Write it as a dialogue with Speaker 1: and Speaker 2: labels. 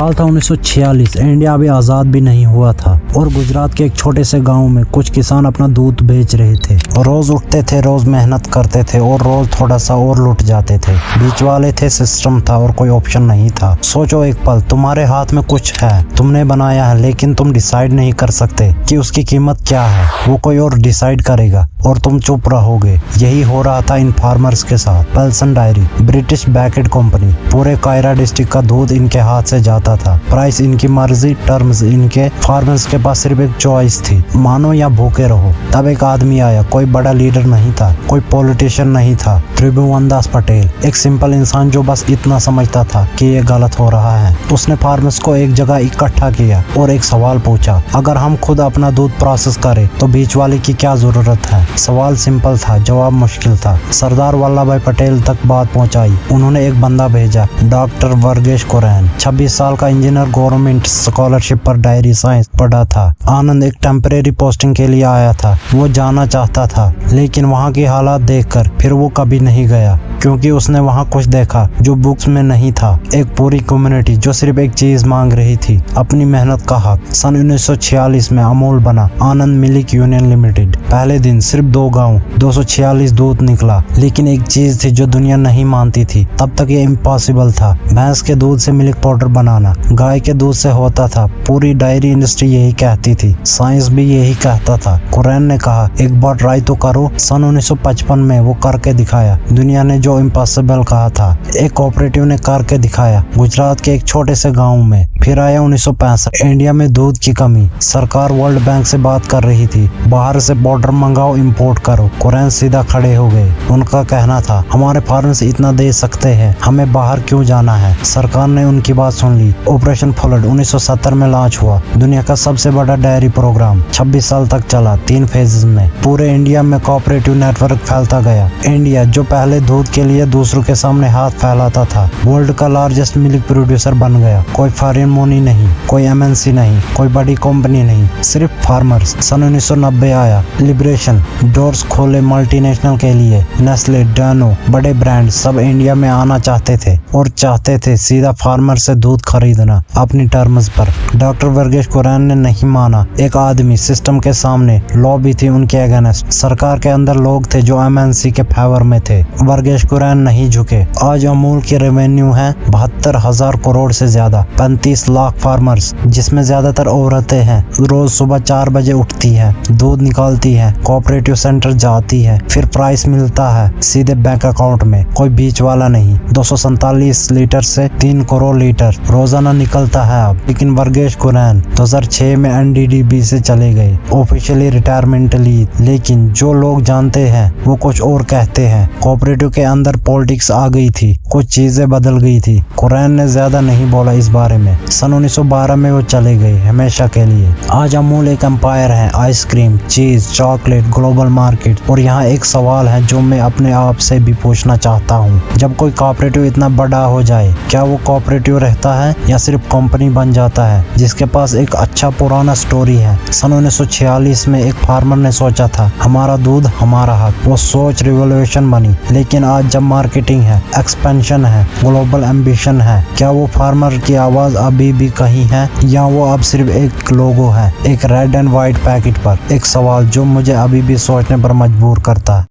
Speaker 1: साल था 1946। इंडिया अभी आज़ाद भी नहीं हुआ था और गुजरात के एक छोटे से गांव में कुछ किसान अपना दूध बेच रहे थे। रोज उठते थे, रोज मेहनत करते थे और रोज थोड़ा सा और लुट जाते थे। बीच वाले थे, सिस्टम था और कोई ऑप्शन नहीं था। सोचो एक पल, तुम्हारे हाथ में कुछ है, तुमने बनाया है, लेकिन तुम डिसाइड नहीं कर सकते कि उसकी कीमत क्या है। वो कोई और डिसाइड करेगा और तुम चुप रहोगे। यही हो रहा था इन फार्मर्स के साथ। Pension diary, British baked company, पूरे कायरा डिस्ट्रिक्ट का दूध इनके हाथ से जाता था। प्राइस इनकी मर्जी, टर्म्स इनके। फार्मर्स के पास सिर्फ एक चॉइस थी, मानो या भूखे रहो। तब एक आदमी आया, कोई बड़ा लीडर नहीं था, कोई पॉलिटिशियन नहीं था, त्रिभुवनदास पटेल, एक सिंपल इंसान जो बस इतना समझता था कि ये गलत हो रहा है। उसने फार्मर्स को एक जगह इकट्ठा किया और एक सवाल पूछा, अगर हम खुद अपना दूध प्रोसेस करें तो बीच वाले की क्या जरूरत है। सवाल सिंपल था, जवाब मुश्किल था। सरदार वल्लभ भाई पटेल तक बात पहुंचाई। उन्होंने एक बंदा भेजा, डॉक्टर वर्गेश कुरैन, 26 साल का इंजीनियर, गवर्नमेंट स्कॉलरशिप पर डायरी साइंस पढ़ा था। आनंद एक टेम्परेरी पोस्टिंग के लिए आया था। वो जाना चाहता था, लेकिन वहाँ की हालात देखकर फिर वो कभी नहीं गया, क्योंकि उसने वहाँ कुछ देखा जो बुक्स में नहीं था। एक पूरी कम्युनिटी जो सिर्फ एक चीज मांग रही थी, अपनी मेहनत का हक। सन 1946 में अमूल बना, आनंद मिल्क यूनियन लिमिटेड। पहले दिन सिर्फ 2 गांव, 246 दूध निकला। लेकिन एक चीज थी जो दुनिया नहीं मानती थी। तब तक ये इम्पॉसिबल था, भैंस के दूध से मिल्क पाउडर बनाना। गाय के दूध से होता था। पूरी डायरी इंडस्ट्री यही कहती थी, साइंस भी यही कहता था। कुरैन ने कहा, एक बार ट्राई तो करो। सन 1955 में वो करके दिखाया, दुनिया ने जो इम्पॉसिबल कहा था। एक कोऑपरेटिव ने करके दिखाया, गुजरात के एक छोटे से गांव में। फिर आया 1965, इंडिया में दूध की कमी। सरकार वर्ल्ड बैंक से बात कर रही थी, बाहर से पाउडर मंगाओ, इंपोर्ट करो। कुरैन सीधा खड़े हो गए। उनका कहना था, हमारे फार्मर्स इतना दे सकते हैं, हमें बाहर क्यों जाना है। सरकार ने उनकी बात सुन ली। ऑपरेशन फ्लड 1970 में लॉन्च हुआ, दुनिया का सबसे बड़ा डेयरी प्रोग्राम। 26 साल तक चला, 3 फेजेस में। पूरे इंडिया में कोऑपरेटिव नेटवर्क फैलता गया। इंडिया जो पहले दूध के लिए दूसरों के सामने हाथ फैलाता था, वर्ल्ड का लार्जेस्ट मिल्क प्रोड्यूसर बन गया। कोई फॉरेन मनी नहीं, कोई एमएनसी नहीं, कोई बड़ी कंपनी नहीं, सिर्फ फार्मर्स। सन 1990 आया, लिबरेशन, डोर्स खोले मल्टीनेशनल के लिए। नेस्ले, डानो, बड़े ब्रांड सब इंडिया में आना चाहते थे और चाहते थे सीधा फार्मर से दूध खरीदना अपनी टर्म्स पर। डॉक्टर वर्गेश कुरैन ने नहीं माना। एक आदमी, सिस्टम के सामने लॉबी थी उनके अगेंस्ट। सरकार के अंदर लोग थे जो एमएनसी के फेवर में थे। वर्गेश कुरैन नहीं झुके। आज अमूल की रेवेन्यू है 72,000 करोड़ से ज्यादा। 35 लाख फार्मर्स, जिसमें ज्यादातर औरतें हैं, रोज सुबह 4 बजे उठती है, दूध निकालती है, कोऑपरेटिव सेंटर जाती है, फिर प्राइस मिलता है सीधे बैंक अकाउंट में। कोई बीच वाला नहीं। 247 लीटर से 3 करोड़ लीटर रोजाना निकलता है अब। लेकिन वर्गेश कुरैन 2006 में एनडीडीबी से चले गए, ऑफिशियली रिटायरमेंट ली। लेकिन जो लोग जानते हैं वो कुछ और कहते हैं। कोऑपरेटिव के अंदर पॉलिटिक्स आ गई थी, कुछ चीजें बदल गई थी। कुरैन ने ज्यादा नहीं बोला इस बारे में। सन 1912 में वो चले गए हमेशा के लिए। आज अमूल एक एम्पायर है, आइसक्रीम, चीज, चॉकलेट, ग्लोबल मार्केट। और यहाँ एक सवाल है जो मैं अपने आप से भी पूछना चाहता हूँ, जब कोई कोऑपरेटिव इतना बड़ा हो जाए, क्या वो कोऑपरेटिव रहता है या सिर्फ कंपनी बन जाता है जिसके पास एक अच्छा पुराना स्टोरी है। सन 1946 में एक फार्मर ने सोचा था, हमारा दूध हमारा हक। वो सोच रिवॉल्यूशन बनी। लेकिन आज जब मार्केटिंग है, एक्सपेंशन है, ग्लोबल एम्बिशन है, क्या वो फार्मर की आवाज अभी भी कहीं है या वो अब सिर्फ एक लोगो है, एक रेड एंड व्हाइट पैकेट पर। एक सवाल जो मुझे अभी भी सोचने पर मजबूर करता है।